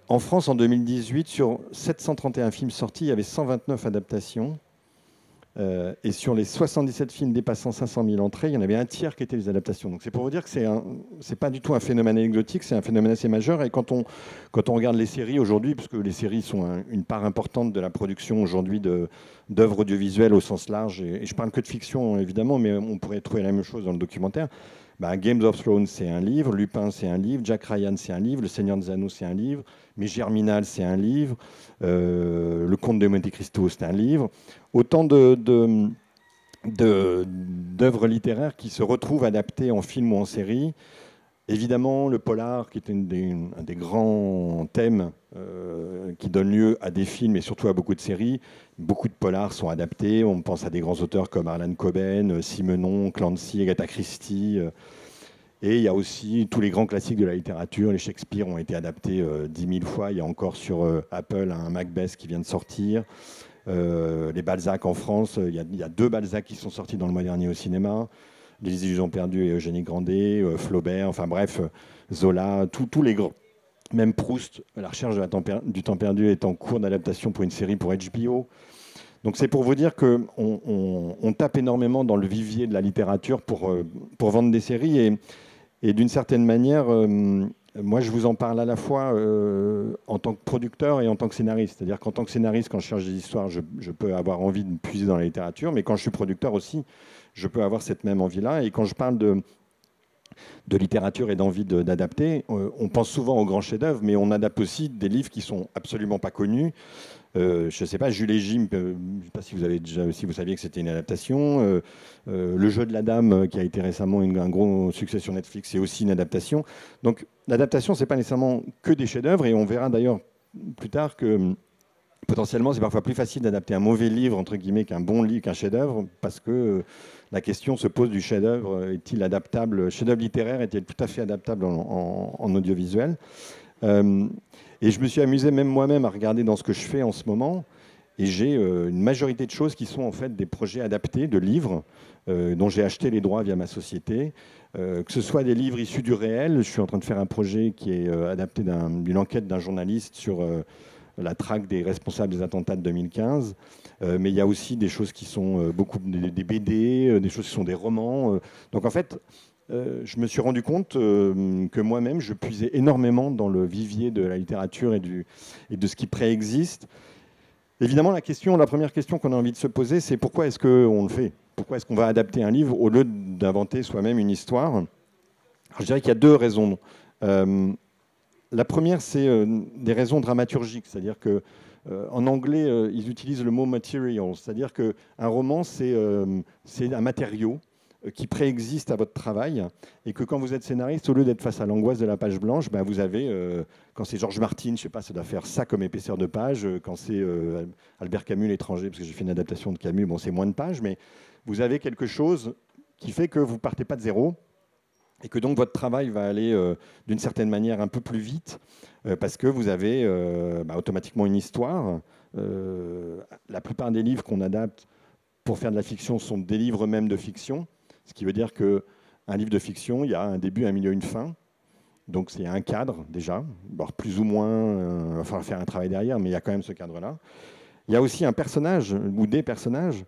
En France, en 2018, sur 731 films sortis, il y avait 129 adaptations. Et sur les 77 films dépassant 500 000 entrées, il y en avait un tiers qui étaient des adaptations. Donc c'est pour vous dire que c'est pas du tout un phénomène anecdotique, c'est un phénomène assez majeur. Et quand on regarde les séries aujourd'hui, puisque les séries sont une part importante de la production aujourd'hui d'œuvres audiovisuelles au sens large, et je parle que de fiction évidemment, mais on pourrait trouver la même chose dans le documentaire. Bah, Games of Thrones, c'est un livre, Lupin, c'est un livre, Jack Ryan, c'est un livre, Le Seigneur des Anneaux, c'est un livre, Mais Germinal, c'est un livre, Le Comte de Monte Cristo, c'est un livre. Autant d'œuvres littéraires qui se retrouvent adaptées en film ou en série. Évidemment, le polar, qui est un des grands thèmes qui donne lieu à des films et surtout à beaucoup de séries. Beaucoup de polars sont adaptés. On pense à des grands auteurs comme Harlan Coben, Simenon, Clancy, Agatha Christie. Et il y a aussi tous les grands classiques de la littérature. Les Shakespeare ont été adaptés 10 000 fois. Il y a encore sur Apple un Macbeth qui vient de sortir. Les Balzac en France, il y a 2 Balzac qui sont sortis dans le mois dernier au cinéma. Les Illusions perdues et Eugénie Grandet, Flaubert, enfin bref, Zola, tous les grands. Même Proust, La recherche du temps perdu est en cours d'adaptation pour une série pour HBO. Donc c'est pour vous dire qu'on on tape énormément dans le vivier de la littérature pour vendre des séries. Et d'une certaine manière, moi je vous en parle à la fois en tant que producteur et en tant que scénariste. C'est-à-dire qu'en tant que scénariste, quand je cherche des histoires, je peux avoir envie de me puiser dans la littérature, mais quand je suis producteur aussi, je peux avoir cette même envie-là. Et quand je parle de littérature et d'envie d'adapter, on pense souvent aux grands chefs-d'œuvre, mais on adapte aussi des livres qui sont absolument pas connus. Je ne sais pas, Jules et Jim, je ne sais pas si vous saviez que c'était une adaptation. Le jeu de la dame, qui a été récemment un gros succès sur Netflix, c'est aussi une adaptation. Donc l'adaptation, ce n'est pas nécessairement que des chefs-d'œuvre, et on verra d'ailleurs plus tard que potentiellement, c'est parfois plus facile d'adapter un mauvais livre, entre guillemets, qu'un bon livre, qu'un chef-d'œuvre, parce que la question se pose du chef-d'œuvre. Est-il adaptable? Chef-d'œuvre littéraire est-il tout à fait adaptable en audiovisuel? Et je me suis amusé même moi-même à regarder dans ce que je fais en ce moment. Et j'ai une majorité de choses qui sont en fait des projets adaptés de livres dont j'ai acheté les droits via ma société. Que ce soit des livres issus du réel. Je suis en train de faire un projet qui est adapté d'une enquête d'un journaliste sur la traque des responsables des attentats de 2015. Mais il y a aussi des choses qui sont beaucoup des BD, des choses qui sont des romans. Donc en fait, je me suis rendu compte que moi-même, je puisais énormément dans le vivier de la littérature et de ce qui préexiste. Évidemment, la première question qu'on a envie de se poser, c'est pourquoi est-ce qu'on le fait? Pourquoi est-ce qu'on va adapter un livre au lieu d'inventer soi-même une histoire? Alors, je dirais qu'il y a 2 raisons. La première, c'est des raisons dramaturgiques, c'est-à-dire que en anglais, ils utilisent le mot material, c'est-à-dire qu'un roman, c'est un matériau qui préexiste à votre travail, et que quand vous êtes scénariste, au lieu d'être face à l'angoisse de la page blanche, ben vous avez, quand c'est Georges Martin, je ne sais pas, ça doit faire ça comme épaisseur de page. Quand c'est Albert Camus, L'étranger, parce que j'ai fait une adaptation de Camus, bon, c'est moins de pages, mais vous avez quelque chose qui fait que vous ne partez pas de zéro, et que donc votre travail va aller d'une certaine manière un peu plus vite, parce que vous avez automatiquement une histoire. La plupart des livres qu'on adapte pour faire de la fiction sont des livres même de fiction, ce qui veut dire qu'un livre de fiction, il y a un début, un milieu, une fin. Donc c'est un cadre déjà. Alors, plus ou moins, il va falloir faire un travail derrière, mais il y a quand même ce cadre-là. Il y a aussi un personnage ou des personnages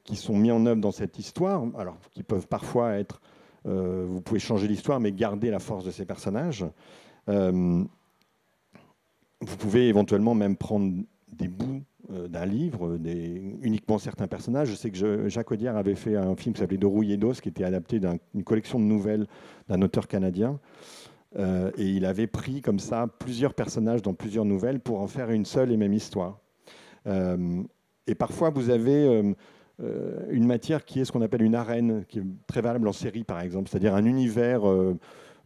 qui sont mis en œuvre dans cette histoire, alors qui peuvent parfois être vous pouvez changer l'histoire, mais garder la force de ces personnages. Vous pouvez éventuellement même prendre des bouts d'un livre, uniquement certains personnages. Je sais que Jacques Audiard avait fait un film qui s'appelait De rouille et d'os, qui était adapté d'une collection de nouvelles d'un auteur canadien. Et il avait pris comme ça plusieurs personnages dans plusieurs nouvelles pour en faire une seule et même histoire. Et parfois, vous avez une matière qui est ce qu'on appelle une arène, qui est très valable en série, par exemple, c'est-à-dire un univers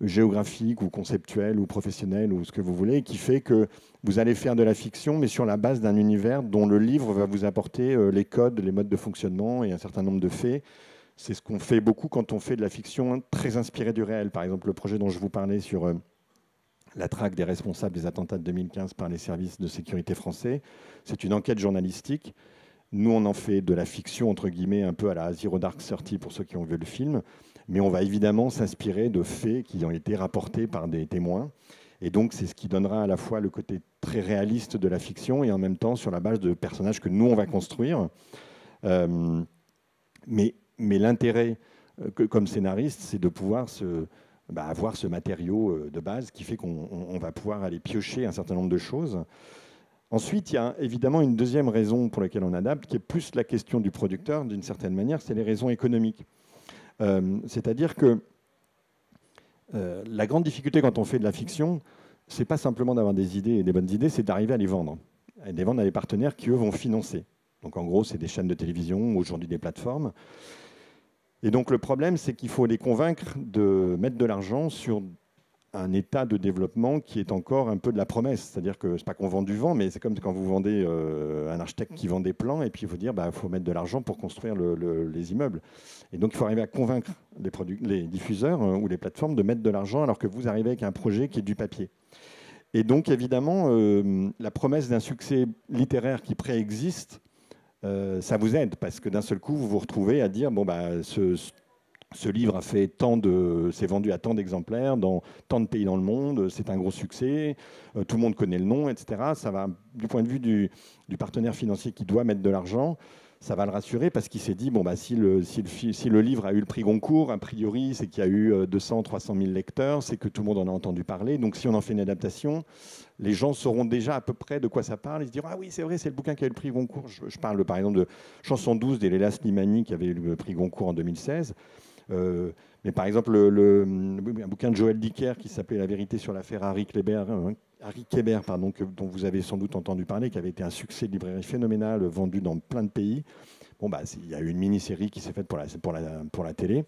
géographique ou conceptuel ou professionnel ou ce que vous voulez, qui fait que vous allez faire de la fiction, mais sur la base d'un univers dont le livre va vous apporter les codes, les modes de fonctionnement et un certain nombre de faits. C'est ce qu'on fait beaucoup quand on fait de la fiction très inspirée du réel. Par exemple, le projet dont je vous parlais sur la traque des responsables des attentats de 2015 par les services de sécurité français, c'est une enquête journalistique. Nous, on en fait de la fiction, entre guillemets, un peu à la Zero Dark Thirty pour ceux qui ont vu le film, mais on va évidemment s'inspirer de faits qui ont été rapportés par des témoins. Et donc, c'est ce qui donnera à la fois le côté très réaliste de la fiction et en même temps sur la base de personnages que nous, on va construire. Mais l'intérêt, comme scénariste, c'est de pouvoir avoir ce matériau de base qui fait qu'on va pouvoir aller piocher un certain nombre de choses. Ensuite, il y a évidemment une deuxième raison pour laquelle on adapte, qui est plus la question du producteur, d'une certaine manière, c'est les raisons économiques. C'est-à-dire que la grande difficulté quand on fait de la fiction, c'est pas simplement d'avoir des idées et des bonnes idées, c'est d'arriver à les vendre. À les vendre à des partenaires qui, eux, vont financer. Donc en gros, c'est des chaînes de télévision, aujourd'hui des plateformes. Et donc le problème, c'est qu'il faut les convaincre de mettre de l'argent sur un état de développement qui est encore un peu de la promesse. C'est-à-dire que c'est pas qu'on vend du vent, mais c'est comme quand vous vendez un architecte qui vend des plans et puis il faut dire faut mettre de l'argent pour construire les immeubles. Et donc il faut arriver à convaincre les diffuseurs ou les plateformes de mettre de l'argent alors que vous arrivez avec un projet qui est du papier. Et donc évidemment, la promesse d'un succès littéraire qui préexiste, ça vous aide parce que d'un seul coup vous vous retrouvez à dire ce livre a fait s'est vendu à tant d'exemplaires dans tant de pays dans le monde, c'est un gros succès, tout le monde connaît le nom, etc. Ça va, du point de vue du partenaire financier qui doit mettre de l'argent, ça va le rassurer parce qu'il s'est dit, si le livre a eu le prix Goncourt, a priori, c'est qu'il y a eu 200, 300 000 lecteurs, c'est que tout le monde en a entendu parler. Donc si on en fait une adaptation, les gens sauront déjà à peu près de quoi ça parle. Ils se diront, ah oui, c'est vrai, c'est le bouquin qui a eu le prix Goncourt. Je parle par exemple de Chanson 12 d'Eléla Slimani qui avait eu le prix Goncourt en 2016. Mais par exemple, un bouquin de Joël Dicker qui s'appelait La vérité sur l'affaire Harry Kéber, dont vous avez sans doute entendu parler, qui avait été un succès de librairie phénoménal, vendu dans plein de pays. Il y a eu une mini-série qui s'est faite pour la télé.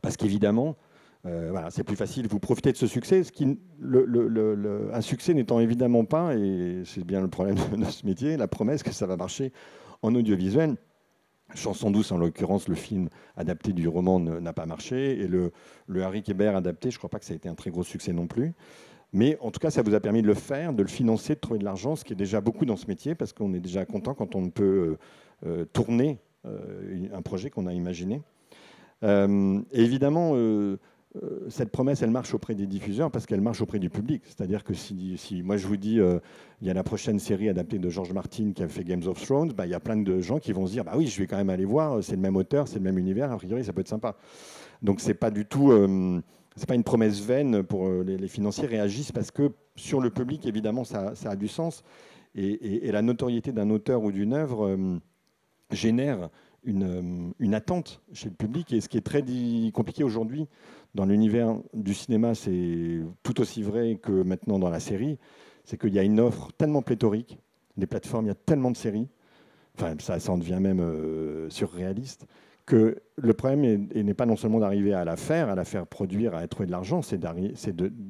Parce qu'évidemment, c'est plus facile, vous profitez de ce succès. Un succès n'étant évidemment pas, et c'est bien le problème de ce métier, la promesse que ça va marcher en audiovisuel. Chanson douce, en l'occurrence, le film adapté du roman n'a pas marché. Et le Harry Kéber adapté, je ne crois pas que ça a été un très gros succès non plus. Mais en tout cas, ça vous a permis de le faire, de le financer, de trouver de l'argent, ce qui est déjà beaucoup dans ce métier, parce qu'on est déjà content quand on peut tourner un projet qu'on a imaginé. Et évidemment, cette promesse, elle marche auprès des diffuseurs parce qu'elle marche auprès du public. C'est-à-dire que si moi je vous dis, il y a la prochaine série adaptée de George Martin qui a fait Games of Thrones, il y a plein de gens qui vont se dire, oui, je vais quand même aller voir, c'est le même auteur, c'est le même univers, a priori, ça peut être sympa. Donc c'est pas du tout, c'est pas une promesse vaine pour les financiers réagissent parce que sur le public, évidemment, ça a du sens. Et la notoriété d'un auteur ou d'une œuvre génère une attente chez le public. Et ce qui est très compliqué aujourd'hui dans l'univers du cinéma, c'est tout aussi vrai que maintenant dans la série, c'est qu'il y a une offre tellement pléthorique, des plateformes, il y a tellement de séries, enfin ça en devient même surréaliste, que le problème n'est pas non seulement d'arriver à la faire produire, à trouver de l'argent, c'est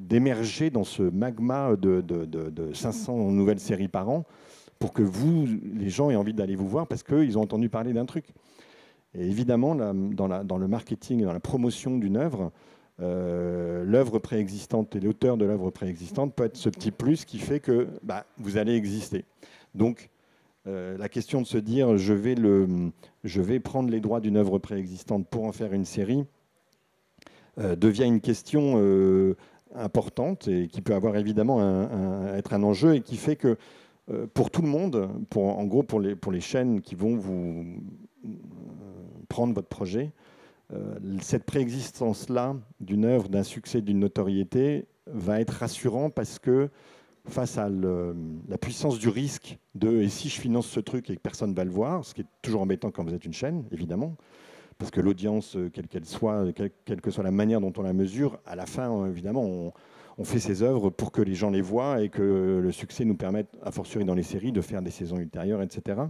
d'émerger dans ce magma de 500 nouvelles séries par an pour que les gens aient envie d'aller vous voir parce qu'ils ont entendu parler d'un truc. Et évidemment, dans le marketing et dans la promotion d'une œuvre, l'œuvre préexistante et l'auteur de l'œuvre préexistante peut être ce petit plus qui fait que vous allez exister. Donc, la question de se dire je vais prendre les droits d'une œuvre préexistante pour en faire une série devient une question importante et qui peut avoir évidemment être un enjeu et qui fait que pour tout le monde, en gros pour les chaînes qui vont vous prendre votre projet, cette préexistence-là d'une œuvre, d'un succès, d'une notoriété va être rassurant parce que face à la puissance du risque et si je finance ce truc et que personne ne va le voir, ce qui est toujours embêtant quand vous êtes une chaîne, évidemment, parce que l'audience, quelle qu'elle soit, quelle que soit la manière dont on la mesure, à la fin, évidemment, on fait ces œuvres pour que les gens les voient et que le succès nous permette, a fortiori dans les séries, de faire des saisons ultérieures, etc.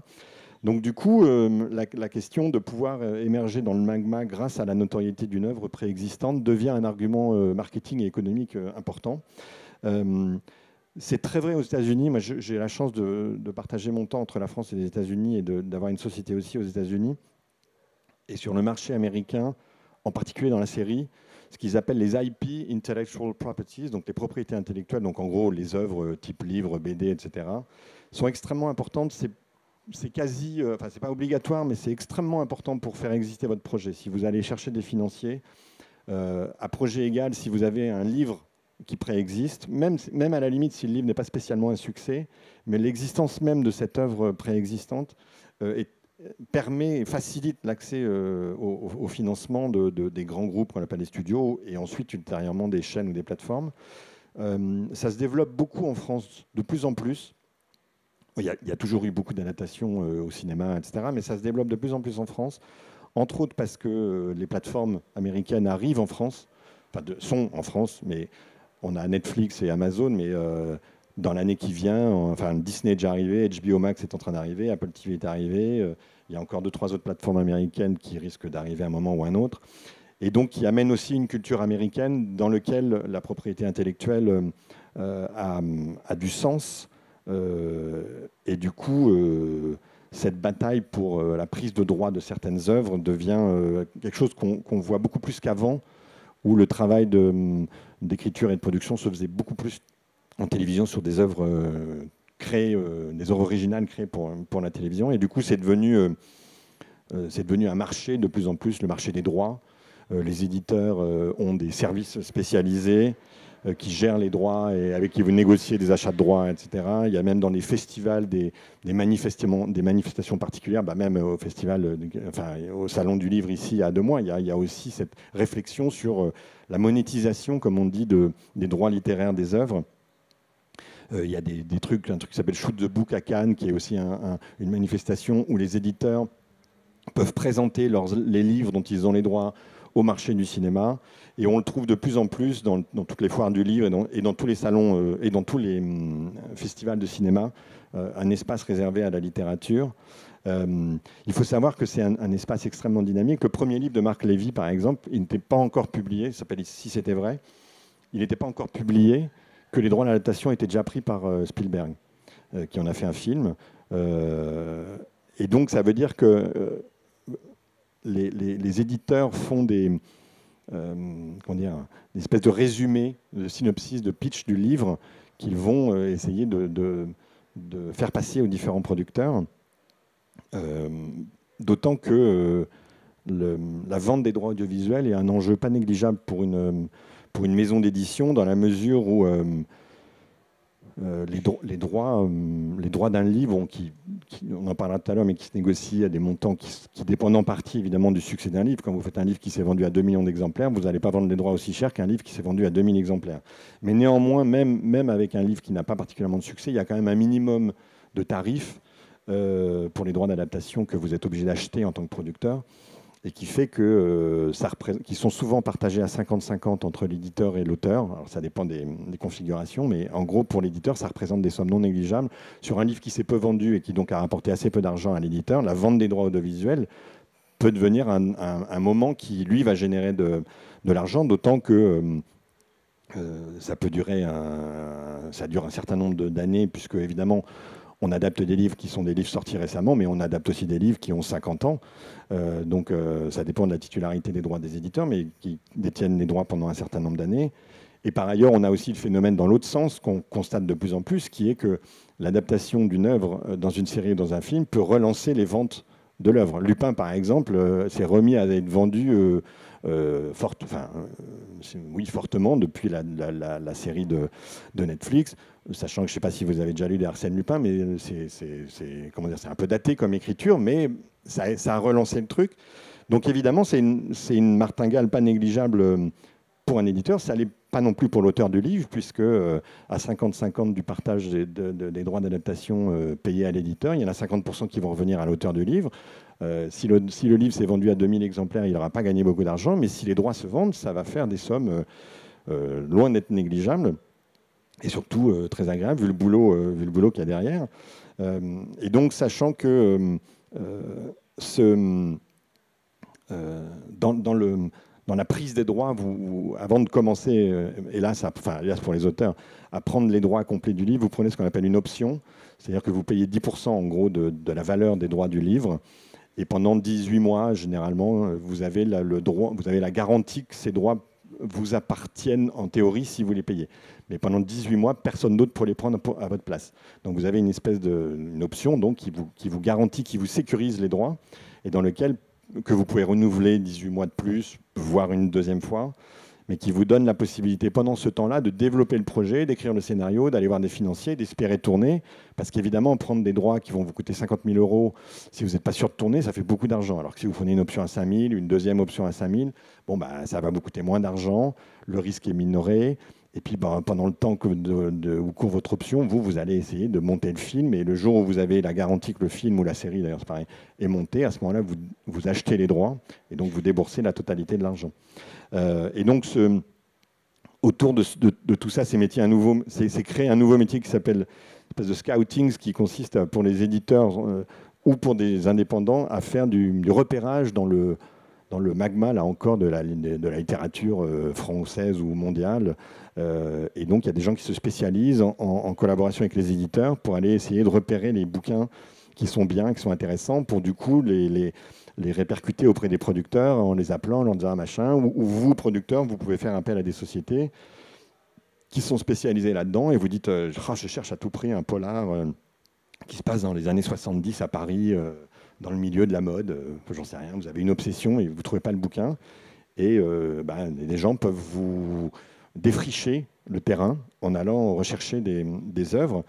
Donc du coup, la question de pouvoir émerger dans le magma grâce à la notoriété d'une œuvre préexistante devient un argument marketing et économique important. C'est très vrai aux États-Unis. Moi, j'ai la chance de partager mon temps entre la France et les États-Unis et d'avoir une société aussi aux États-Unis. Et sur le marché américain, en particulier dans la série, ce qu'ils appellent les IP, Intellectual Properties, donc les propriétés intellectuelles, donc en gros les œuvres type livres, BD, etc., sont extrêmement importantes. C'est quasi, enfin c'est pas obligatoire, mais c'est extrêmement important pour faire exister votre projet. Si vous allez chercher des financiers, à projet égal, si vous avez un livre qui préexiste, même à la limite si le livre n'est pas spécialement un succès, mais l'existence même de cette œuvre préexistante permet et facilite l'accès au financement des grands groupes qu'on appelle les studios, et ensuite ultérieurement des chaînes ou des plateformes. Ça se développe beaucoup en France, de plus en plus. Il y a toujours eu beaucoup d'adaptations au cinéma, etc., mais ça se développe de plus en plus en France, entre autres parce que les plateformes américaines arrivent en France, sont en France, mais on a Netflix et Amazon, mais dans l'année qui vient, enfin Disney est déjà arrivé, HBO Max est en train d'arriver, Apple TV est arrivé, il y a encore 2-3 autres plateformes américaines qui risquent d'arriver à un moment ou à un autre, et donc qui amènent aussi une culture américaine dans laquelle la propriété intellectuelle a du sens, et du coup cette bataille pour la prise de droit de certaines œuvres devient quelque chose qu'on voit beaucoup plus qu'avant, où le travail d'écriture et de production se faisait beaucoup plus en télévision sur des œuvres créées, des œuvres originales créées pour la télévision. Et du coup, c'est devenu un marché de plus en plus, le marché des droits. Les éditeurs ont des services spécialisés qui gèrent les droits et avec qui vous négociez des achats de droits, etc. Il y a même dans les festivals des manifestations particulières, même au festival, au Salon du Livre ici à 2 mois, il y a aussi cette réflexion sur la monétisation, comme on dit, des droits littéraires des œuvres. Il y a un truc qui s'appelle Shoot the Book à Cannes, qui est aussi une manifestation où les éditeurs peuvent présenter les livres dont ils ont les droits au marché du cinéma. Et on le trouve de plus en plus dans toutes les foires du livre et dans tous les salons et dans tous les festivals de cinéma, un espace réservé à la littérature. Il faut savoir que c'est un espace extrêmement dynamique. Le premier livre de Marc Lévy, par exemple, il n'était pas encore publié, il s'appelle « Si c'était vrai », il n'était pas encore publié, que les droits d'adaptation étaient déjà pris par Spielberg, qui en a fait un film. Et donc ça veut dire que les éditeurs font des espèces de résumés, de synopsis, de pitch du livre qu'ils vont essayer de faire passer aux différents producteurs. D'autant que la vente des droits audiovisuels est un enjeu pas négligeable pour une maison d'édition, dans la mesure où les droits d'un livre, on en parlera tout à l'heure, mais qui se négocient à des montants qui dépendent en partie évidemment du succès d'un livre. Quand vous faites un livre qui s'est vendu à 2 millions d'exemplaires, vous n'allez pas vendre les droits aussi cher qu'un livre qui s'est vendu à 2000 exemplaires. Mais néanmoins, même avec un livre qui n'a pas particulièrement de succès, il y a quand même un minimum de tarifs pour les droits d'adaptation que vous êtes obligé d'acheter en tant que producteur, et qui fait que qui sont souvent partagés à 50-50 entre l'éditeur et l'auteur. Alors ça dépend des configurations, mais en gros, pour l'éditeur, ça représente des sommes non négligeables. Sur un livre qui s'est peu vendu et qui donc a rapporté assez peu d'argent à l'éditeur, la vente des droits audiovisuels peut devenir un moment qui, lui, va générer de l'argent, d'autant que ça peut durer ça dure un certain nombre d'années, puisque évidemment, on adapte des livres qui sont des livres sortis récemment, mais on adapte aussi des livres qui ont 50 ans. Donc ça dépend de la titularité des droits des éditeurs, mais qui détiennent les droits pendant un certain nombre d'années. Et par ailleurs, on a aussi le phénomène dans l'autre sens qu'on constate de plus en plus, qui est que l'adaptation d'une œuvre dans une série ou dans un film peut relancer les ventes de l'œuvre. Lupin, par exemple, s'est remis à être vendu fortement depuis la série de Netflix, sachant que je ne sais pas si vous avez déjà lu les Arsène Lupin, mais c'est un peu daté comme écriture, mais ça a relancé le truc. Donc évidemment, c'est une martingale pas négligeable pour un éditeur. Ça l'est pas non plus pour l'auteur du livre, puisque à 50-50 du partage des droits d'adaptation payés à l'éditeur, il y en a 50% qui vont revenir à l'auteur du livre. Si le livre s'est vendu à 2000 exemplaires, il n'aura pas gagné beaucoup d'argent, mais si les droits se vendent, ça va faire des sommes loin d'être négligeables, et surtout très agréables, vu le boulot qu'il y a derrière. Et donc, sachant que dans la prise des droits, avant de commencer, hélas pour les auteurs, à prendre les droits complets du livre, vous prenez ce qu'on appelle une option, c'est-à-dire que vous payez 10% en gros de la valeur des droits du livre, et pendant 18 mois, généralement, vous avez la garantie que ces droits vous appartiennent en théorie si vous les payez. Mais pendant 18 mois, personne d'autre pour les prendre à votre place. Donc vous avez une espèce une option donc, qui vous garantit, qui vous sécurise les droits, et dans lequel que vous pouvez renouveler 18 mois de plus, voire une deuxième fois. mais qui vous donne la possibilité pendant ce temps-là de développer le projet, d'écrire le scénario, d'aller voir des financiers, d'espérer tourner. Parce qu'évidemment, prendre des droits qui vont vous coûter 50 000 euros, si vous n'êtes pas sûr de tourner, ça fait beaucoup d'argent. Alors que si vous prenez une option à 5 000, une deuxième option à 5 000, bon, bah, ça va vous coûter moins d'argent, le risque est minoré. Et puis pendant le temps où court votre option, vous allez essayer de monter le film. Et le jour où vous avez la garantie que le film ou la série, d'ailleurs c'est pareil, est monté, à ce moment-là, vous achetez les droits et donc vous déboursez la totalité de l'argent. Et donc, autour de tout ça, c'est créer un nouveau métier qui s'appelle une espèce de scouting, qui consiste pour les éditeurs ou pour des indépendants à faire du repérage dans le magma, là encore, de la littérature française ou mondiale. Et donc, il y a des gens qui se spécialisent en collaboration avec les éditeurs pour aller essayer de repérer les bouquins qui sont bien, qui sont intéressants, pour du coup les répercuter auprès des producteurs en les appelant, en leur disant machin, ou vous, producteurs, vous pouvez faire appel à des sociétés qui sont spécialisées là-dedans, et vous dites je cherche à tout prix un polar qui se passe dans les années 70 à Paris, dans le milieu de la mode, j'en sais rien, vous avez une obsession et vous ne trouvez pas le bouquin, et les gens peuvent vous défricher le terrain en allant rechercher des œuvres.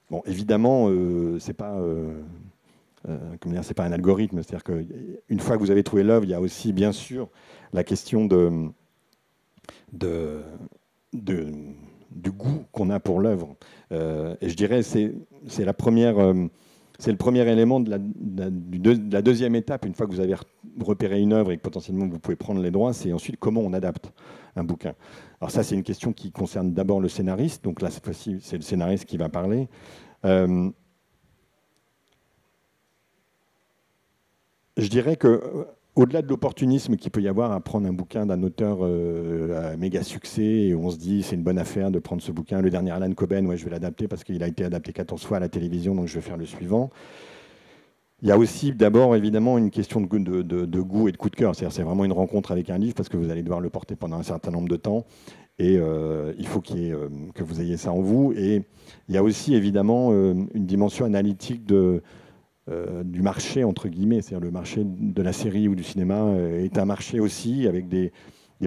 Bon, évidemment, c'est pas un algorithme, c'est-à-dire qu'une fois que vous avez trouvé l'œuvre, il y a aussi bien sûr la question du goût qu'on a pour l'œuvre. Et je dirais c'est la première, c'est le premier élément de la deuxième étape. Une fois que vous avez repéré une œuvre et que potentiellement vous pouvez prendre les droits, c'est ensuite comment on adapte un bouquin. Alors ça, c'est une question qui concerne d'abord le scénariste. Donc là, cette fois-ci, c'est le scénariste qui va parler. Je dirais que au-delà de l'opportunisme qu'il peut y avoir à prendre un bouquin d'un auteur à méga succès, et on se dit c'est une bonne affaire de prendre ce bouquin, le dernier Alan Coben, ouais, je vais l'adapter parce qu'il a été adapté 14 fois à la télévision, donc je vais faire le suivant. Il y a aussi d'abord évidemment une question de goût et de coup de cœur. C'est vraiment une rencontre avec un livre parce que vous allez devoir le porter pendant un certain nombre de temps, et il faut que vous ayez ça en vous. Et il y a aussi évidemment une dimension analytique du marché, entre guillemets, c'est-à-dire le marché de la série ou du cinéma est un marché aussi avec des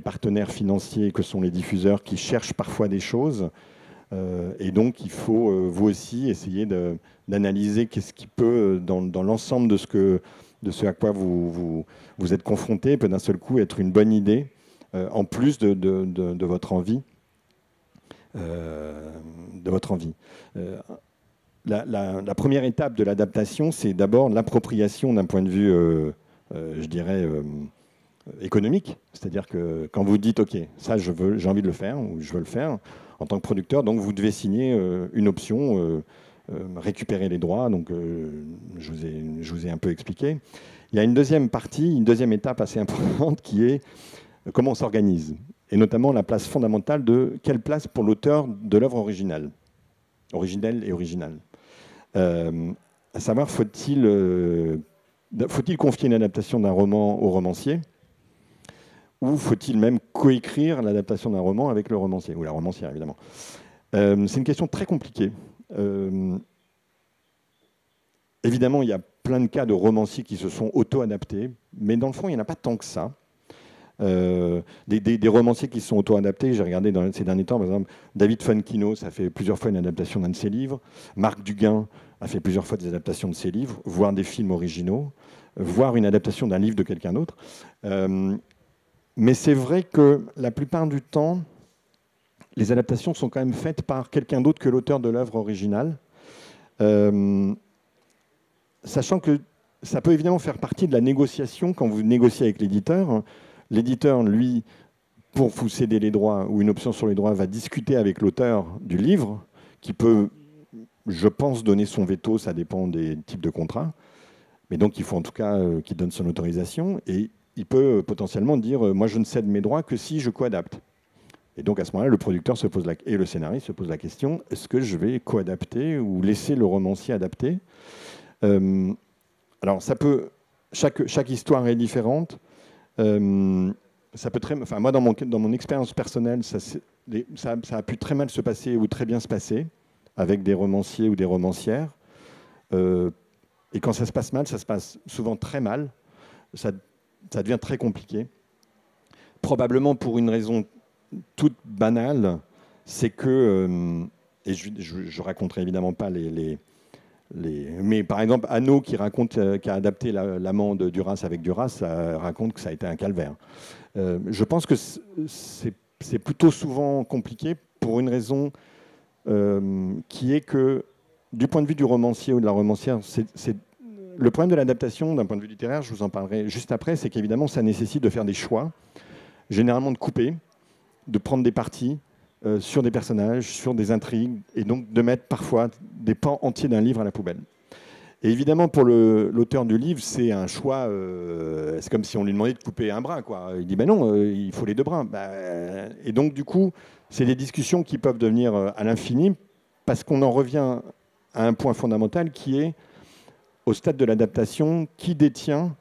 partenaires financiers que sont les diffuseurs qui cherchent parfois des choses. Et donc, il faut, vous aussi, essayer d'analyser qu'est-ce qui peut, dans l'ensemble de ce à quoi vous êtes confronté, peut d'un seul coup être une bonne idée, en plus de votre envie. La première étape de l'adaptation, c'est d'abord l'appropriation d'un point de vue, je dirais, économique. C'est-à-dire que quand vous dites, OK, ça, j'ai envie de le faire, ou je veux le faire, en tant que producteur, donc vous devez signer une option, récupérer les droits. Donc, je vous ai un peu expliqué. Il y a une deuxième partie, une deuxième étape assez importante qui est comment on s'organise. Et notamment la place fondamentale de quelle place pour l'auteur de l'œuvre originelle et originale. À savoir, faut-il confier une adaptation d'un roman au romancier, ou faut-il même coécrire l'adaptation d'un roman avec le romancier, ou la romancière évidemment. C'est une question très compliquée. Évidemment, il y a plein de cas de romanciers qui se sont auto-adaptés, mais dans le fond, il n'y en a pas tant que ça. Des romanciers qui se sont auto-adaptés, j'ai regardé dans ces derniers temps, par exemple, David Fonkino, ça fait plusieurs fois une adaptation d'un de ses livres. Marc Duguin a fait plusieurs fois des adaptations de ses livres, voire des films originaux, voire une adaptation d'un livre de quelqu'un d'autre. Mais c'est vrai que la plupart du temps, les adaptations sont quand même faites par quelqu'un d'autre que l'auteur de l'œuvre originale. Sachant que ça peut évidemment faire partie de la négociation quand vous négociez avec l'éditeur. L'éditeur, lui, pour vous céder les droits ou une option sur les droits, va discuter avec l'auteur du livre, qui peut, je pense, donner son veto, ça dépend des types de contrats. Mais donc, il faut en tout cas qu'il donne son autorisation. Et il peut potentiellement dire moi, je ne cède mes droits que si je co-adapte. Et donc, à ce moment-là, le producteur et le scénariste se posent la question est-ce que je vais co-adapter ou laisser le romancier adapter Alors, chaque histoire est différente. Ça peut moi, dans mon expérience personnelle, ça a pu très mal se passer ou très bien se passer avec des romanciers ou des romancières. Et quand ça se passe mal, ça se passe souvent très mal. Ça devient très compliqué. probablement pour une raison toute banale, c'est que, et je raconterai évidemment pas mais par exemple, Anno qui a adapté l'amant de Duras avec Duras, ça raconte que ça a été un calvaire. Je pense que c'est plutôt souvent compliqué pour une raison qui est que, du point de vue du romancier ou de la romancière, le problème de l'adaptation d'un point de vue littéraire, je vous en parlerai juste après, c'est qu'évidemment, ça nécessite de faire des choix, généralement de couper, de prendre des partis sur des personnages, sur des intrigues, et donc de mettre parfois des pans entiers d'un livre à la poubelle. Et évidemment, pour l'auteur du livre, c'est un choix. C'est comme si on lui demandait de couper un bras, quoi. Il dit ben non, il faut les deux bras. Et donc, du coup, c'est des discussions qui peuvent devenir à l'infini parce qu'on en revient à un point fondamental qui est, au stade de l'adaptation, qui détient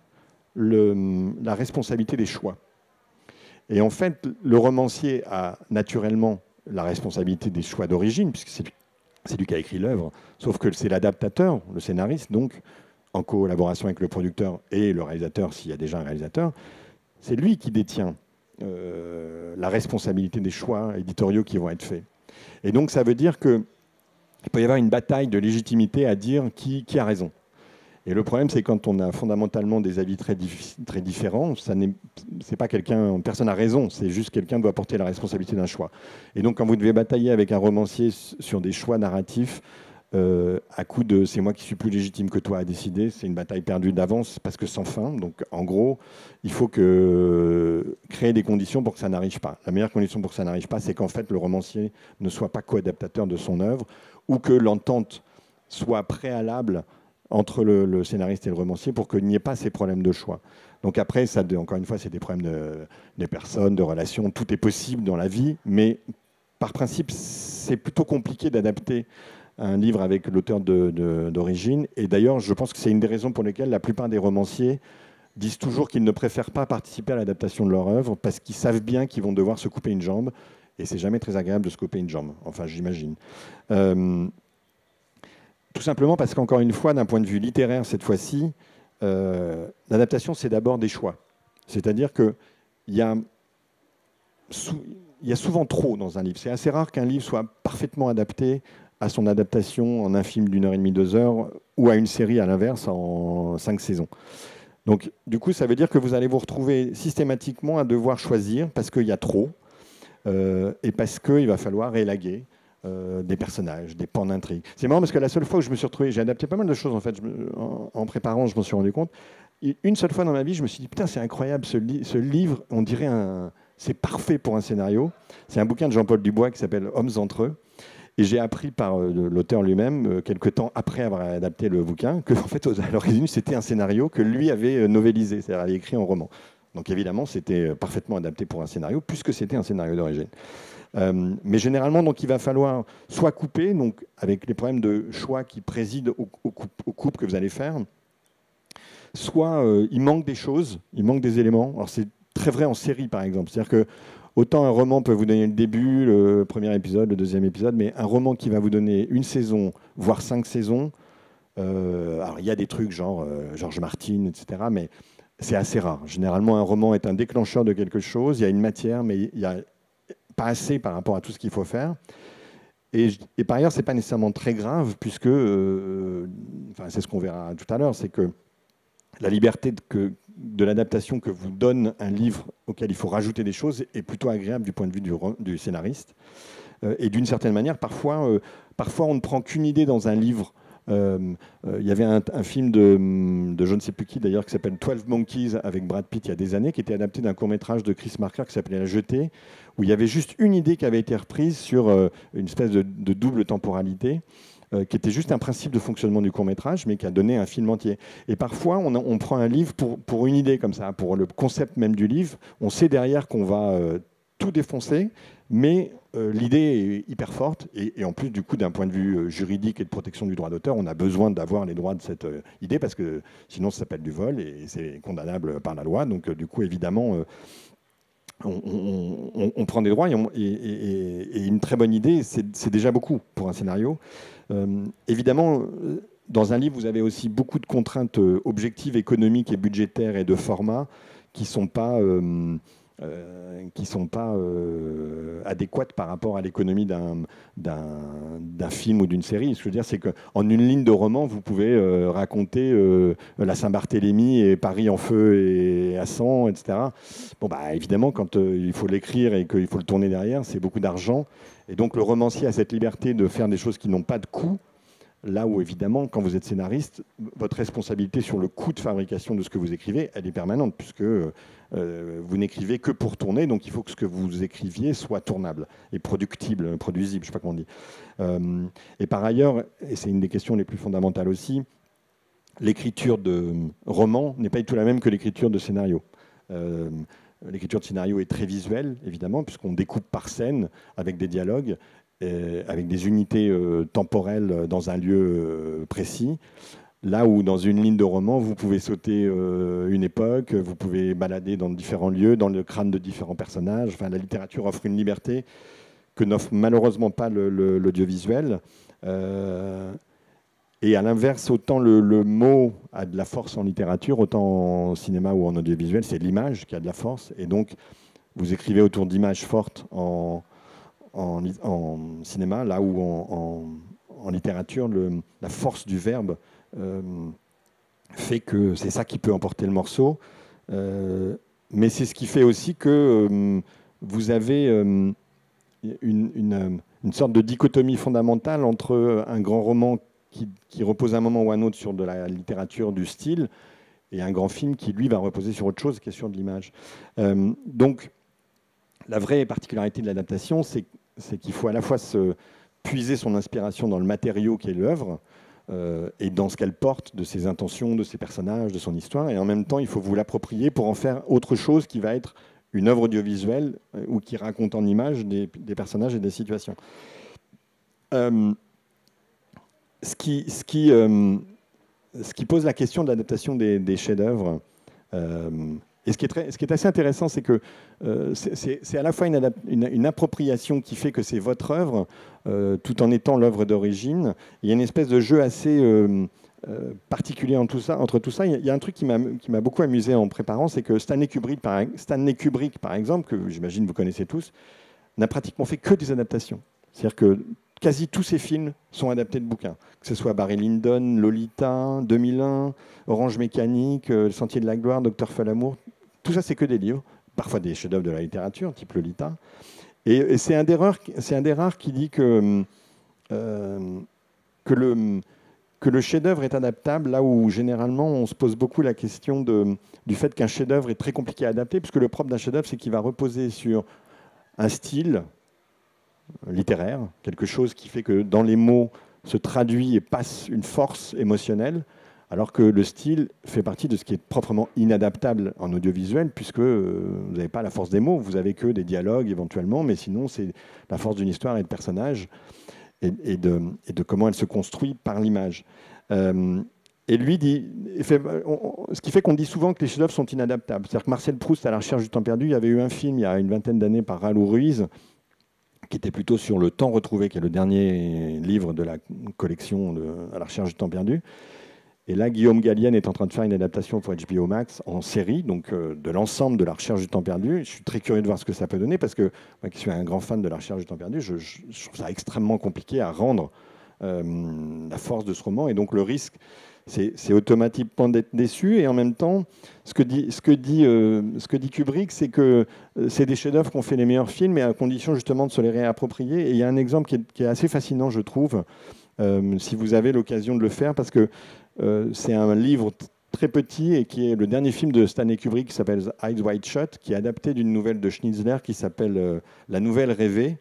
la responsabilité des choix. Et en fait, le romancier a naturellement la responsabilité des choix d'origine, puisque c'est lui qui a écrit l'œuvre, sauf que c'est l'adaptateur, le scénariste, donc, en collaboration avec le producteur et le réalisateur, s'il y a déjà un réalisateur, c'est lui qui détient la responsabilité des choix éditoriaux qui vont être faits. Et donc, ça veut dire qu'il peut y avoir une bataille de légitimité à dire qui a raison. Et le problème, c'est quand on a fondamentalement des avis très différents, c'est pas personne n'a raison, c'est juste quelqu'un doit porter la responsabilité d'un choix. Et donc, quand vous devez batailler avec un romancier sur des choix narratifs, à coup de c'est moi qui suis plus légitime que toi à décider, c'est une bataille perdue d'avance parce que sans fin. Donc, en gros, il faut créer des conditions pour que ça n'arrive pas. La meilleure condition pour que ça n'arrive pas, c'est qu'en fait, le romancier ne soit pas co-adaptateur de son œuvre ou que l'entente soit préalable entre le scénariste et le romancier pour qu'il n'y ait pas ces problèmes de choix. Donc après, encore une fois, c'est des problèmes de personnes, de relations, tout est possible dans la vie, mais par principe, c'est plutôt compliqué d'adapter un livre avec l'auteur d'origine. Et d'ailleurs, je pense que c'est une des raisons pour lesquelles la plupart des romanciers disent toujours qu'ils ne préfèrent pas participer à l'adaptation de leur œuvre parce qu'ils savent bien qu'ils vont devoir se couper une jambe, et c'est jamais très agréable de se couper une jambe, enfin j'imagine. Tout simplement parce qu'encore une fois, d'un point de vue littéraire, cette fois-ci, l'adaptation, c'est d'abord des choix. C'est-à-dire qu'il y a souvent trop dans un livre. C'est assez rare qu'un livre soit parfaitement adapté à son adaptation en un film d'1h30, 2 heures, ou à une série, à l'inverse, en 5 saisons. Donc, du coup, ça veut dire que vous allez vous retrouver systématiquement à devoir choisir parce qu'il y a trop et parce qu'il va falloir élaguer des personnages, des pans d'intrigue. C'est marrant parce que la seule fois où je me suis retrouvé, j'ai adapté pas mal de choses en fait, en préparant, je m'en suis rendu compte. Et une seule fois dans ma vie, je me suis dit, putain, c'est incroyable, ce livre, on dirait c'est parfait pour un scénario. C'est un bouquin de Jean-Paul Dubois qui s'appelle Hommes entre eux. Et j'ai appris par l'auteur lui-même, quelques temps après avoir adapté le bouquin, que en fait, à l'origine, c'était un scénario que lui avait novélisé, c'est-à-dire avait écrit en roman. Donc évidemment, c'était parfaitement adapté pour un scénario, puisque c'était un scénario d'origine. Mais généralement, donc, il va falloir soit couper, donc, avec les problèmes de choix qui président au couple que vous allez faire, soit il manque des choses, il manque des éléments. Alors c'est très vrai en série, par exemple. C'est-à-dire que autant un roman peut vous donner le début, le premier épisode, le deuxième épisode, mais un roman qui va vous donner une saison, voire 5 saisons, alors il y a des trucs genre George Martin, etc., mais c'est assez rare. Généralement, un roman est un déclencheur de quelque chose, il y a une matière, mais il y a pas assez par rapport à tout ce qu'il faut faire. Et par ailleurs, ce n'est pas nécessairement très grave, puisque, enfin, c'est ce qu'on verra tout à l'heure, c'est que la liberté de l'adaptation que vous donne un livre auquel il faut rajouter des choses est plutôt agréable du point de vue du scénariste. Et d'une certaine manière, parfois, on ne prend qu'une idée dans un livre. Il y avait un film de je ne sais plus qui d'ailleurs qui s'appelle 12 Monkeys avec Brad Pitt il y a des années, qui était adapté d'un court-métrage de Chris Marker qui s'appelait La Jetée, où il y avait juste une idée qui avait été reprise sur une espèce de double temporalité, qui était juste un principe de fonctionnement du court-métrage, mais qui a donné un film entier. Et parfois, on prend un livre pour une idée comme ça, pour le concept même du livre. On sait derrière qu'on va tout défoncer, mais l'idée est hyper forte. Et en plus, du coup, d'un point de vue juridique et de protection du droit d'auteur, on a besoin d'avoir les droits de cette idée, parce que sinon, ça s'appelle du vol et c'est condamnable par la loi. Donc, du coup, évidemment... on prend des droits et une très bonne idée, c'est déjà beaucoup pour un scénario. Évidemment, dans un livre, vous avez aussi beaucoup de contraintes objectives, économiques et budgétaires et de format qui ne sont pas qui ne sont pas adéquates par rapport à l'économie d'un film ou d'une série. Ce que je veux dire, c'est qu'en une ligne de roman, vous pouvez raconter la Saint-Barthélemy et Paris en feu et à sang, etc. Bon, bah, évidemment, quand il faut l'écrire et qu'il faut le tourner derrière, c'est beaucoup d'argent. Et donc, le romancier a cette liberté de faire des choses qui n'ont pas de coût. Là où, évidemment, quand vous êtes scénariste, votre responsabilité sur le coût de fabrication de ce que vous écrivez, elle est permanente, puisque vous n'écrivez que pour tourner, donc il faut que ce que vous écriviez soit tournable et productible, produisible, je ne sais pas comment on dit. Et par ailleurs, et c'est une des questions les plus fondamentales aussi, l'écriture de roman n'est pas du tout la même que l'écriture de scénario. L'écriture de scénario est très visuelle, évidemment, puisqu'on découpe par scène avec des dialogues, avec des unités temporelles dans un lieu précis. Là où dans une ligne de roman, vous pouvez sauter une époque, vous pouvez balader dans différents lieux, dans le crâne de différents personnages. Enfin, la littérature offre une liberté que n'offre malheureusement pas l'audiovisuel. Et à l'inverse, autant le mot a de la force en littérature, autant en cinéma ou en audiovisuel, c'est l'image qui a de la force. Et donc, vous écrivez autour d'images fortes en cinéma, là où en littérature, la force du verbe fait que c'est ça qui peut emporter le morceau. Mais c'est ce qui fait aussi que vous avez une sorte de dichotomie fondamentale entre un grand roman qui repose à un moment ou à un autre sur de la littérature, du style, et un grand film qui, lui, va reposer sur autre chose, qui est sur de l'image. Donc, la vraie particularité de l'adaptation, c'est qu'il faut à la fois se puiser son inspiration dans le matériau qui est l'œuvre et dans ce qu'elle porte, de ses intentions, de ses personnages, de son histoire, et en même temps, il faut vous l'approprier pour en faire autre chose qui va être une œuvre audiovisuelle ou qui raconte en images des personnages et des situations. Ce qui pose la question de l'adaptation des chefs-d'œuvre, et ce qui est assez intéressant, c'est que c'est à la fois une appropriation qui fait que c'est votre œuvre, tout en étant l'œuvre d'origine. Il y a une espèce de jeu assez particulier entre tout ça. Il y a un truc qui m'a beaucoup amusé en préparant, c'est que Stanley Kubrick, par exemple, que j'imagine vous connaissez tous, n'a pratiquement fait que des adaptations. C'est-à-dire que quasi tous ces films sont adaptés de bouquins, que ce soit Barry Lyndon, Lolita, 2001, Orange Mécanique, Le Sentier de la Gloire, Docteur Folamour. Tout ça, c'est que des livres, parfois des chefs-d'œuvre de la littérature, type Lolita. Et c'est un des rares qui dit que le chef-d'œuvre est adaptable, là où généralement on se pose beaucoup la question du fait qu'un chef-d'œuvre est très compliqué à adapter, puisque le propre d'un chef-d'œuvre, c'est qu'il va reposer sur un style littéraire, quelque chose qui fait que dans les mots se traduit et passe une force émotionnelle, alors que le style fait partie de ce qui est proprement inadaptable en audiovisuel, puisque vous n'avez pas la force des mots, vous n'avez que des dialogues éventuellement, mais sinon c'est la force d'une histoire et de personnages, et de comment elle se construit par l'image. Et lui dit, ce qui fait qu'on dit souvent que les chefs-d'œuvre sont inadaptables. C'est-à-dire que Marcel Proust, à la recherche du temps perdu, il y avait eu un film il y a une vingtaine d'années par Raoul Ruiz, qui était plutôt sur Le Temps retrouvé, qui est le dernier livre de la collection à la recherche du temps perdu. Et là, Guillaume Gallienne est en train de faire une adaptation pour HBO Max en série, donc de l'ensemble de la recherche du temps perdu. Je suis très curieux de voir ce que ça peut donner, parce que moi qui suis un grand fan de la recherche du temps perdu, je trouve ça extrêmement compliqué à rendre la force de ce roman. Et donc le risque, c'est automatiquement d'être déçu. Et en même temps, ce que dit Kubrick, c'est que c'est des chefs-d'œuvre qui ont fait les meilleurs films, mais à condition justement de se les réapproprier. Et il y a un exemple qui est assez fascinant, je trouve, si vous avez l'occasion de le faire, parce que c'est un livre très petit et qui est le dernier film de Stanley Kubrick qui s'appelle Eyes Wide Shut, qui est adapté d'une nouvelle de Schnitzler qui s'appelle La Nouvelle Rêvée,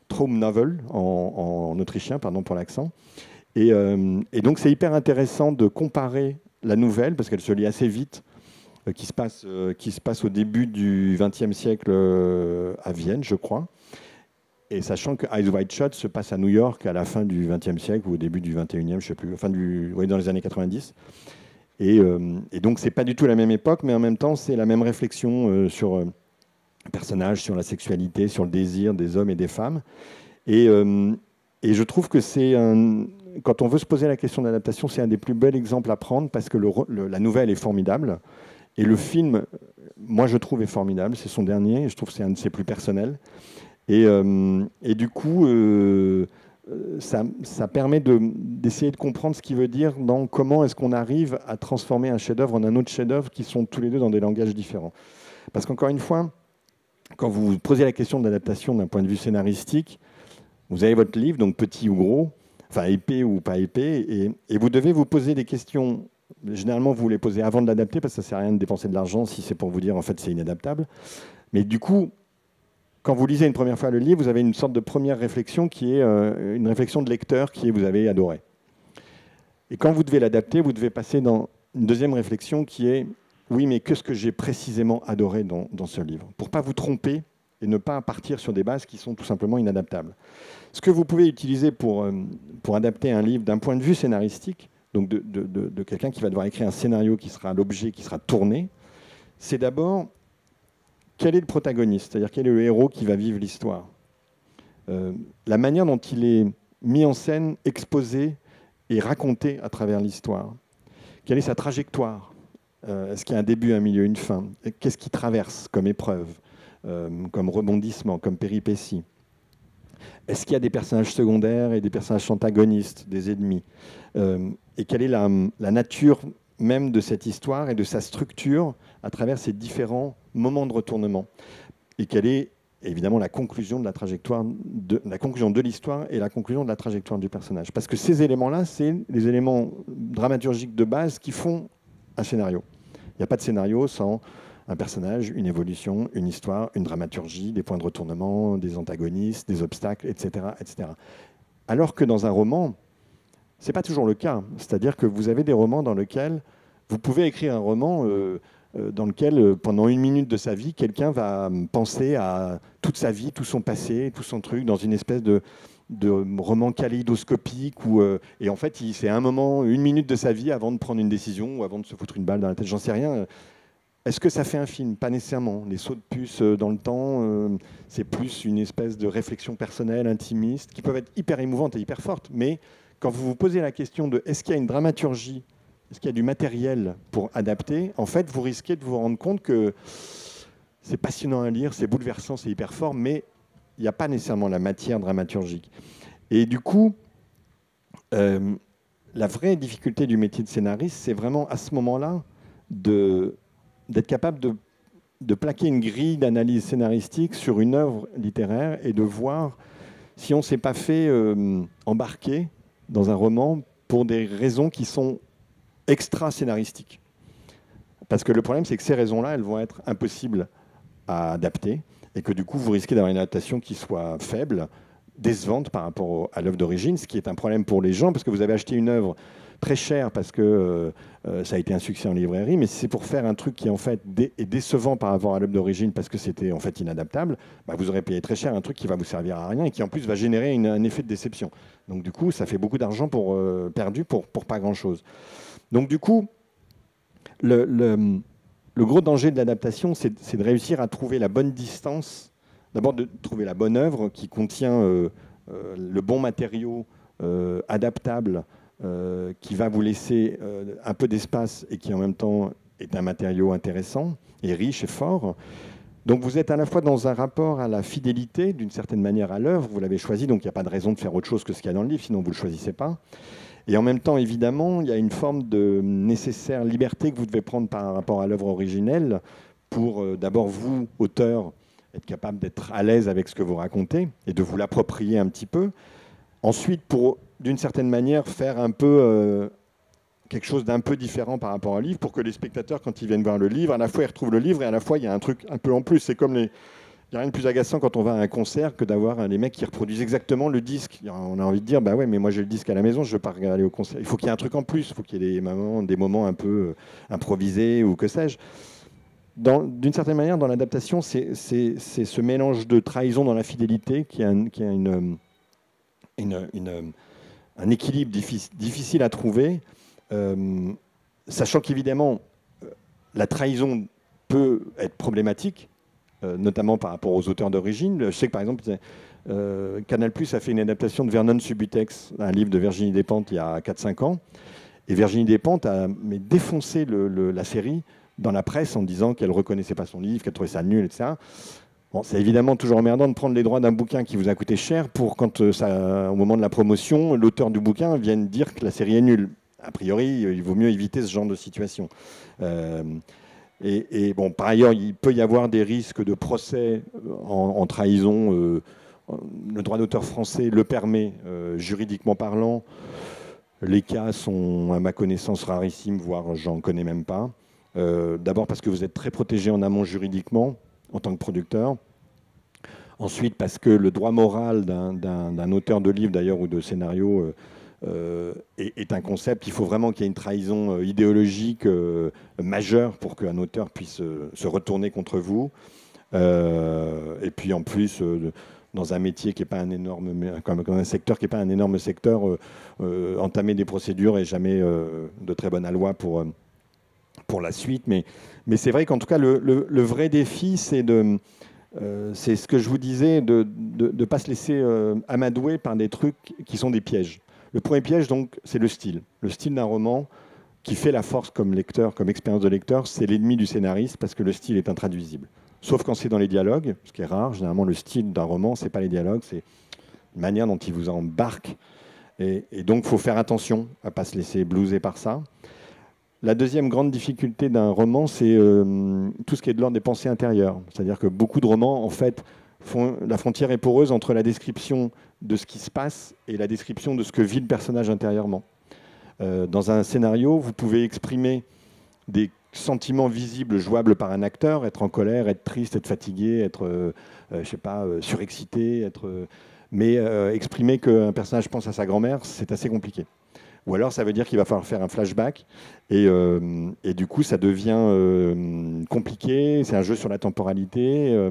Traumnovel en autrichien, pardon pour l'accent. Et donc c'est hyper intéressant de comparer la nouvelle, parce qu'elle se lit assez vite, qui se passe au début du XXe siècle à Vienne, je crois. Et sachant que Eyes Wide Shut se passe à New York à la fin du XXe siècle ou au début du XXIe, je ne sais plus, dans les années 90. Et donc, ce n'est pas du tout la même époque, mais en même temps, c'est la même réflexion sur le personnage, sur la sexualité, sur le désir des hommes et des femmes. Et je trouve que quand on veut se poser la question d'adaptation, c'est un des plus bels exemples à prendre, parce que la nouvelle est formidable. Et le film, moi je trouve, est formidable. C'est son dernier, et je trouve que c'est un de ses plus personnels. Et du coup, ça permet d'essayer de comprendre ce qu'il veut dire dans comment est-ce qu'on arrive à transformer un chef-d'œuvre en un autre chef-d'œuvre qui sont tous les deux dans des langages différents. Parce qu'encore une fois, quand vous vous posez la question de l'adaptation d'un point de vue scénaristique, vous avez votre livre, donc petit ou gros, enfin épais ou pas épais, et vous devez vous poser des questions. Généralement, vous les posez avant de l'adapter, parce que ça ne sert à rien de dépenser de l'argent si c'est pour vous dire en fait c'est inadaptable. Mais du coup, quand vous lisez une première fois le livre, vous avez une sorte de première réflexion qui est une réflexion de lecteur qui est vous avez adoré. Et quand vous devez l'adapter, vous devez passer dans une deuxième réflexion qui est oui, mais qu'est-ce que j'ai précisément adoré dans ce livre? Pour ne pas vous tromper et ne pas partir sur des bases qui sont tout simplement inadaptables. Ce que vous pouvez utiliser pour adapter un livre d'un point de vue scénaristique, donc de quelqu'un qui va devoir écrire un scénario qui sera l'objet, qui sera tourné, c'est d'abord quel est le protagoniste, c'est-à-dire quel est le héros qui va vivre l'histoire. La manière dont il est mis en scène, exposé et raconté à travers l'histoire. Quelle est sa trajectoire? Est-ce qu'il y a un début, un milieu, une fin? Qu'est-ce qu'il traverse comme épreuve, comme rebondissement, comme péripétie? Est-ce qu'il y a des personnages secondaires et des personnages antagonistes, des ennemis? Et quelle est la nature même de cette histoire et de sa structure à travers ces différents moments de retournement? Et quelle est évidemment la conclusion de la trajectoire, la conclusion de l'histoire et la conclusion de la trajectoire du personnage? Parce que ces éléments-là, c'est les éléments dramaturgiques de base qui font un scénario. Il n'y a pas de scénario sans un personnage, une évolution, une histoire, une dramaturgie, des points de retournement, des antagonistes, des obstacles, etc., etc. Alors que dans un roman, ce n'est pas toujours le cas. C'est-à-dire que vous avez des romans dans lesquels vous pouvez écrire un roman dans lequel, pendant 1 minute de sa vie, quelqu'un va penser à toute sa vie, tout son passé, tout son truc, dans une espèce de roman kaléidoscopique et en fait, c'est un moment, 1 minute de sa vie avant de prendre une décision ou avant de se foutre une balle dans la tête, j'en sais rien. Est-ce que ça fait un film? Pas nécessairement. Les sauts de puce dans le temps, c'est plus une espèce de réflexion personnelle, intimiste, qui peuvent être hyper émouvantes et hyper fortes. Mais quand vous vous posez la question de est-ce qu'il y a une dramaturgie, est-ce qu'il y a du matériel pour adapter, en fait, vous risquez de vous rendre compte que c'est passionnant à lire, c'est bouleversant, c'est hyper fort, mais il n'y a pas nécessairement la matière dramaturgique. Et du coup, la vraie difficulté du métier de scénariste, c'est vraiment à ce moment-là d'être capable de plaquer une grille d'analyse scénaristique sur une œuvre littéraire et de voir si on ne s'est pas fait embarquer dans un roman pour des raisons qui sont extra-scénaristiques. Parce que le problème, c'est que ces raisons-là, elles vont être impossibles à adapter et que du coup, vous risquez d'avoir une adaptation qui soit faible, décevante par rapport à l'œuvre d'origine, ce qui est un problème pour les gens, parce que vous avez acheté une œuvre très chère parce que ça a été un succès en librairie, mais si c'est pour faire un truc qui en fait est décevant par rapport à l'œuvre d'origine parce que c'était en fait inadaptable, bah, vous aurez payé très cher un truc qui va vous servir à rien et qui en plus va générer un effet de déception. Donc du coup, ça fait beaucoup d'argent perdu pour pas grand-chose. Donc du coup, le gros danger de l'adaptation, c'est de réussir à trouver la bonne distance, d'abord de trouver la bonne œuvre qui contient le bon matériau adaptable, qui va vous laisser un peu d'espace et qui en même temps est un matériau intéressant et riche et fort. Donc vous êtes à la fois dans un rapport à la fidélité, d'une certaine manière, à l'œuvre, vous l'avez choisi, donc il n'y a pas de raison de faire autre chose que ce qu'il y a dans le livre, sinon vous ne le choisissez pas. Et en même temps, évidemment, il y a une forme de nécessaire liberté que vous devez prendre par rapport à l'œuvre originelle pour d'abord vous, auteur, être capable d'être à l'aise avec ce que vous racontez et de vous l'approprier un petit peu. Ensuite, pour, d'une certaine manière, faire un peu quelque chose d'un peu différent par rapport au livre, pour que les spectateurs, quand ils viennent voir le livre, à la fois ils retrouvent le livre et à la fois il y a un truc un peu en plus. C'est comme il n'y a rien de plus agaçant quand on va à un concert que d'avoir les mecs qui reproduisent exactement le disque. On a envie de dire, bah ouais, mais moi j'ai le disque à la maison, je ne veux pas aller au concert. Il faut qu'il y ait un truc en plus, il faut qu'il y ait des moments un peu improvisés ou que sais-je. D'une certaine manière, dans l'adaptation, c'est ce mélange de trahison dans la fidélité qui a un équilibre difficile à trouver, sachant qu'évidemment, la trahison peut être problématique, notamment par rapport aux auteurs d'origine. Je sais que par exemple, Canal+ a fait une adaptation de Vernon Subutex, un livre de Virginie Despentes il y a 4-5 ans, et Virginie Despentes a défoncé la série dans la presse en disant qu'elle ne reconnaissait pas son livre, qu'elle trouvait ça nul, etc. Bon, c'est évidemment toujours emmerdant de prendre les droits d'un bouquin qui vous a coûté cher pour quand, au moment de la promotion, l'auteur du bouquin vienne dire que la série est nulle. A priori, il vaut mieux éviter ce genre de situation. Et bon, par ailleurs, il peut y avoir des risques de procès en trahison. Le droit d'auteur français le permet, juridiquement parlant. Les cas sont, à ma connaissance, rarissimes, voire j'en connais même pas. D'abord parce que vous êtes très protégé en amont juridiquement, en tant que producteur. Ensuite, parce que le droit moral d'un auteur de livre, d'ailleurs, ou de scénario, est un concept. Il faut vraiment qu'il y ait une trahison idéologique majeure pour qu'un auteur puisse se retourner contre vous. Et puis, en plus, dans un métier qui n'est pas un énorme, comme un secteur qui n'est pas un énorme secteur, entamer des procédures est jamais de très bonne aloi pour la suite. Mais c'est vrai qu'en tout cas, le vrai défi, c'est c'est ce que je vous disais, de ne pas se laisser amadouer par des trucs qui sont des pièges. Le premier piège, donc, c'est le style. Le style d'un roman qui fait la force comme lecteur, comme expérience de lecteur, c'est l'ennemi du scénariste parce que le style est intraduisible. Sauf quand c'est dans les dialogues, ce qui est rare. Généralement, le style d'un roman, ce n'est pas les dialogues, c'est la manière dont il vous embarque. Et donc, il faut faire attention à ne pas se laisser blouser par ça. La deuxième grande difficulté d'un roman, c'est tout ce qui est de l'ordre des pensées intérieures. C'est-à-dire que beaucoup de romans, en fait, la frontière est poreuse entre la description de ce qui se passe et la description de ce que vit le personnage intérieurement. Dans un scénario, vous pouvez exprimer des sentiments visibles, jouables par un acteur, être en colère, être triste, être fatigué, être, je sais pas, surexcité, mais exprimer qu'un personnage pense à sa grand-mère, c'est assez compliqué. Ou alors, ça veut dire qu'il va falloir faire un flashback. Et du coup, ça devient compliqué. C'est un jeu sur la temporalité.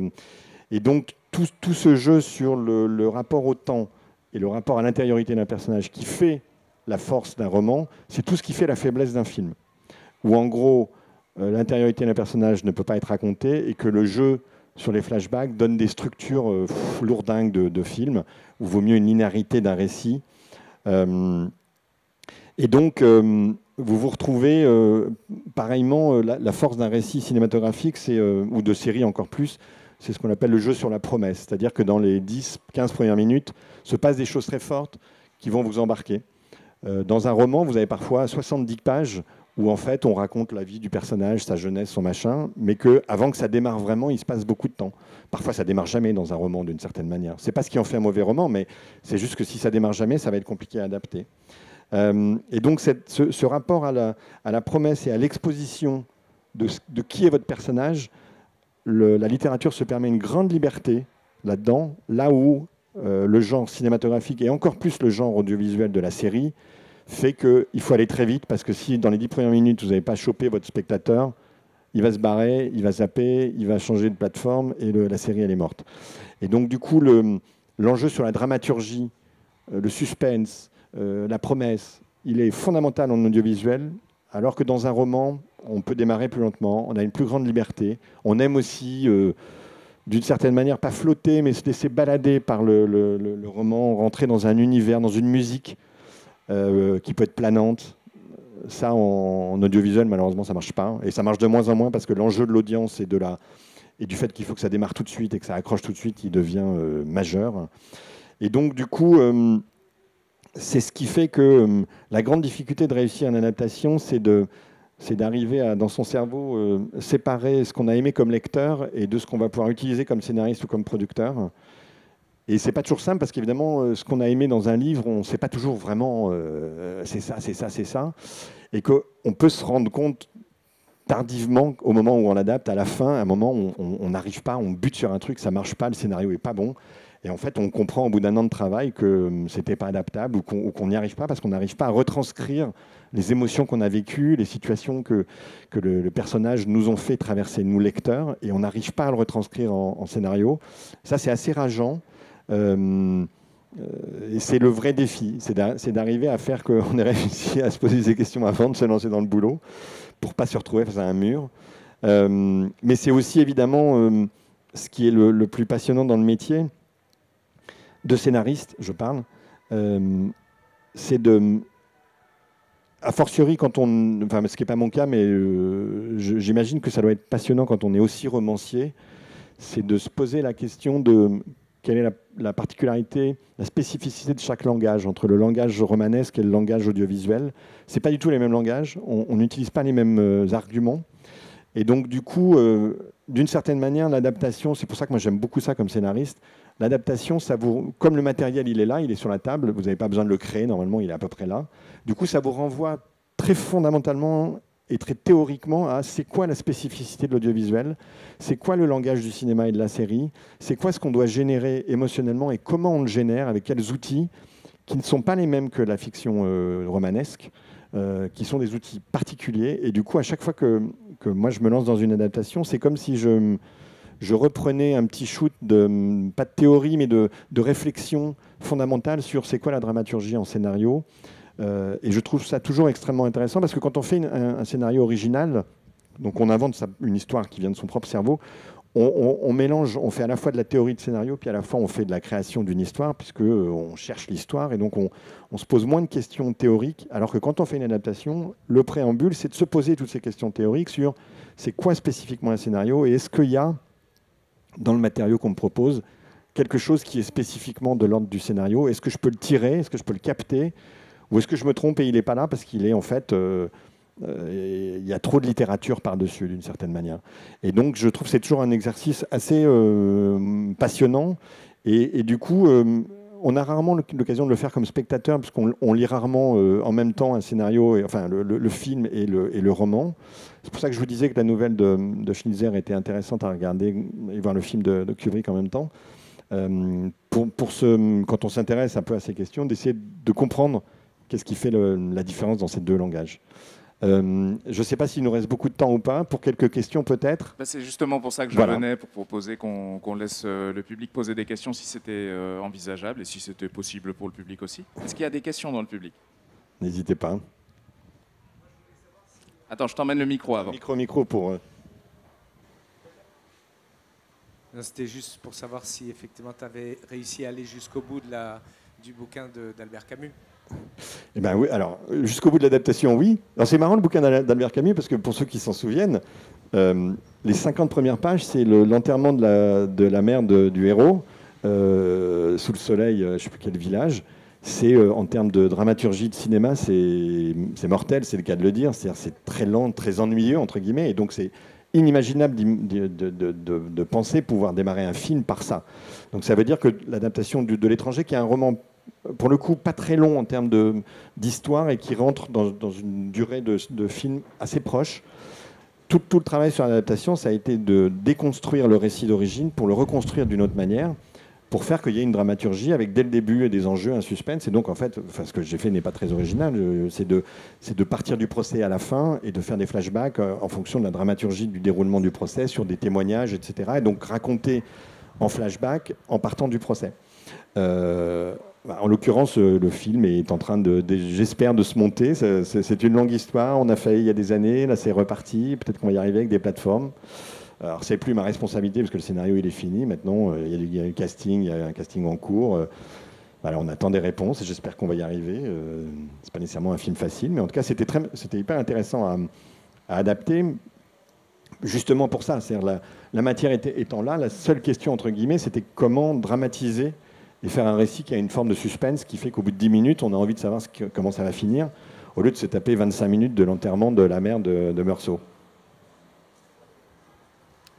Et donc, tout ce jeu sur le rapport au temps et le rapport à l'intériorité d'un personnage qui fait la force d'un roman, c'est tout ce qui fait la faiblesse d'un film. Où, en gros, l'intériorité d'un personnage ne peut pas être racontée et que le jeu sur les flashbacks donne des structures lourdingues de films, où vaut mieux une linéarité d'un récit. Et donc, vous vous retrouvez, pareillement, la force d'un récit cinématographique, ou de série encore plus, c'est ce qu'on appelle le jeu sur la promesse. C'est-à-dire que dans les 10-15 premières minutes, se passent des choses très fortes qui vont vous embarquer. Dans un roman, vous avez parfois 70 pages où en fait on raconte la vie du personnage, sa jeunesse, son machin, mais qu'avant que ça démarre vraiment, il se passe beaucoup de temps. Parfois ça démarre jamais dans un roman d'une certaine manière. C'est pas ce qui en fait un mauvais roman, mais c'est juste que si ça démarre jamais, ça va être compliqué à adapter. Et donc ce rapport à la promesse et à l'exposition de qui est votre personnage, la littérature se permet une grande liberté là-dedans, là où le genre cinématographique et encore plus le genre audiovisuel de la série fait qu'il faut aller très vite parce que si dans les 10 premières minutes vous n'avez pas chopé votre spectateur, il va se barrer, il va zapper, il va changer de plateforme et la série elle est morte. Et donc du coup l'enjeu sur la dramaturgie, le suspense, la promesse, il est fondamental en audiovisuel, alors que dans un roman, on peut démarrer plus lentement, on a une plus grande liberté. On aime aussi, d'une certaine manière, pas flotter, mais se laisser balader par le roman, rentrer dans un univers, dans une musique qui peut être planante. Ça, en audiovisuel, malheureusement, ça ne marche pas. Et ça marche de moins en moins parce que l'enjeu de l'audience et du fait qu'il faut que ça démarre tout de suite et que ça accroche tout de suite, il devient majeur. Et donc, du coup... c'est ce qui fait que la grande difficulté de réussir une adaptation, c'est d'arriver dans son cerveau, séparer ce qu'on a aimé comme lecteur et de ce qu'on va pouvoir utiliser comme scénariste ou comme producteur. Et c'est pas toujours simple parce qu'évidemment, ce qu'on a aimé dans un livre, on ne sait pas toujours vraiment c'est ça, c'est ça, c'est ça. Et qu'on peut se rendre compte tardivement au moment où on l'adapte, à la fin, à un moment où on n'arrive pas, on bute sur un truc, ça ne marche pas, le scénario n'est pas bon. Et en fait, on comprend au bout d'un an de travail que ce n'était pas adaptable ou qu'on n'y arrive pas parce qu'on n'arrive pas à retranscrire les émotions qu'on a vécues, les situations que le personnage nous ont fait traverser, nous lecteurs, et on n'arrive pas à le retranscrire en scénario. Ça, c'est assez rageant. Et c'est le vrai défi, c'est d'arriver à faire qu'on ait réussi à se poser ces questions avant de se lancer dans le boulot pour ne pas se retrouver face à un mur. Mais c'est aussi évidemment ce qui est le plus passionnant dans le métier, de scénariste, je parle, c'est a fortiori quand on, enfin ce qui n'est pas mon cas, mais j'imagine que ça doit être passionnant quand on est aussi romancier, c'est de se poser la question de quelle est la particularité, la spécificité de chaque langage, entre le langage romanesque et le langage audiovisuel. Ce n'est pas du tout les mêmes langages, on n'utilise pas les mêmes arguments. Et donc, du coup, d'une certaine manière, l'adaptation, c'est pour ça que moi j'aime beaucoup ça comme scénariste, l'adaptation, comme le matériel, il est là, il est sur la table, vous n'avez pas besoin de le créer, normalement, il est à peu près là. Du coup, ça vous renvoie très fondamentalement et très théoriquement à c'est quoi la spécificité de l'audiovisuel, c'est quoi le langage du cinéma et de la série, c'est quoi ce qu'on doit générer émotionnellement et comment on le génère, avec quels outils, qui ne sont pas les mêmes que la fiction romanesque, qui sont des outils particuliers. Et du coup, à chaque fois que moi je me lance dans une adaptation, c'est comme si je reprenais un petit shoot, pas de théorie, mais de réflexion fondamentale sur c'est quoi la dramaturgie en scénario. Et je trouve ça toujours extrêmement intéressant parce que quand on fait un scénario original, donc on invente une histoire qui vient de son propre cerveau, on mélange, on fait à la fois de la théorie de scénario, puis à la fois on fait de la création d'une histoire, puisque on cherche l'histoire, et donc on se pose moins de questions théoriques, alors que quand on fait une adaptation, le préambule, c'est de se poser toutes ces questions théoriques sur c'est quoi spécifiquement un scénario, et est-ce qu'il y a, dans le matériau qu'on me propose, quelque chose qui est spécifiquement de l'ordre du scénario, est-ce que je peux le tirer, est-ce que je peux le capter, ou est-ce que je me trompe et il n'est pas là parce qu'il est en fait... il y a trop de littérature par-dessus, d'une certaine manière. Et donc, je trouve que c'est toujours un exercice assez passionnant. Et du coup, on a rarement l'occasion de le faire comme spectateur, parce qu'on lit rarement en même temps un scénario, enfin le film et le roman. C'est pour ça que je vous disais que la nouvelle de Schnitzer était intéressante à regarder et voir le film de Kubrick en même temps. Quand on s'intéresse un peu à ces questions, d'essayer de comprendre qu'est-ce qui fait la différence dans ces deux langages. Je ne sais pas s'il nous reste beaucoup de temps ou pas. Pour quelques questions, peut-être. C'est justement pour ça que je venais, pour proposer qu'on laisse le public poser des questions si c'était envisageable et si c'était possible pour le public aussi. Est-ce qu'il y a des questions dans le public? N'hésitez pas. Attends, je t'emmène le micro avant. Micro pour... C'était juste pour savoir si effectivement tu avais réussi à aller jusqu'au bout du bouquin d'Albert Camus. Eh ben oui, alors jusqu'au bout de l'adaptation, oui. Alors c'est marrant le bouquin d'Albert Camus parce que pour ceux qui s'en souviennent, les 50 premières pages, c'est l'enterrement de la mère du héros sous le soleil, je ne sais plus quel village. C'est en termes de dramaturgie de cinéma, c'est mortel, c'est le cas de le dire. C'est très lent, très ennuyeux entre guillemets, et donc c'est inimaginable de penser pouvoir démarrer un film par ça. Donc ça veut dire que l'adaptation de L'étranger, qui est un roman pour le coup pas très long en termes d'histoire et qui rentre dans une durée de film assez proche. Tout le travail sur l'adaptation, ça a été de déconstruire le récit d'origine pour le reconstruire d'une autre manière, pour faire qu'il y ait une dramaturgie avec dès le début des enjeux, un suspense. Et donc en fait, ce que j'ai fait n'est pas très original, c'est de partir du procès à la fin et de faire des flashbacks en fonction de la dramaturgie du déroulement du procès, sur des témoignages, etc. Et donc raconter en flashback en partant du procès. En l'occurrence, le film est en train j'espère, de se monter. C'est une longue histoire. On a failli il y a des années. Là, c'est reparti. Peut-être qu'on va y arriver avec des plateformes. Alors, c'est plus ma responsabilité parce que le scénario, il est fini. Maintenant, il y a un casting en cours. Voilà, on attend des réponses et j'espère qu'on va y arriver. C'est pas nécessairement un film facile, mais en tout cas, c'était hyper intéressant à adapter. Justement pour ça, c'est-à-dire la matière étant là, la seule question, entre guillemets, c'était comment dramatiser et faire un récit qui a une forme de suspense qui fait qu'au bout de 10 minutes, on a envie de savoir comment ça va finir, au lieu de se taper 25 minutes de l'enterrement de la mère de Meursault.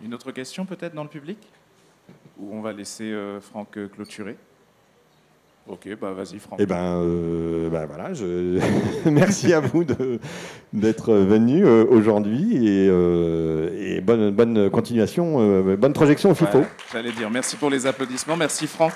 Une autre question peut-être dans le public? Ou on va laisser Franck clôturer? Ok, vas-y Franck. Eh voilà, merci à vous d'être venu aujourd'hui et bonne continuation, bonne projection au FIFO. Ouais, j'allais dire merci pour les applaudissements, merci Franck.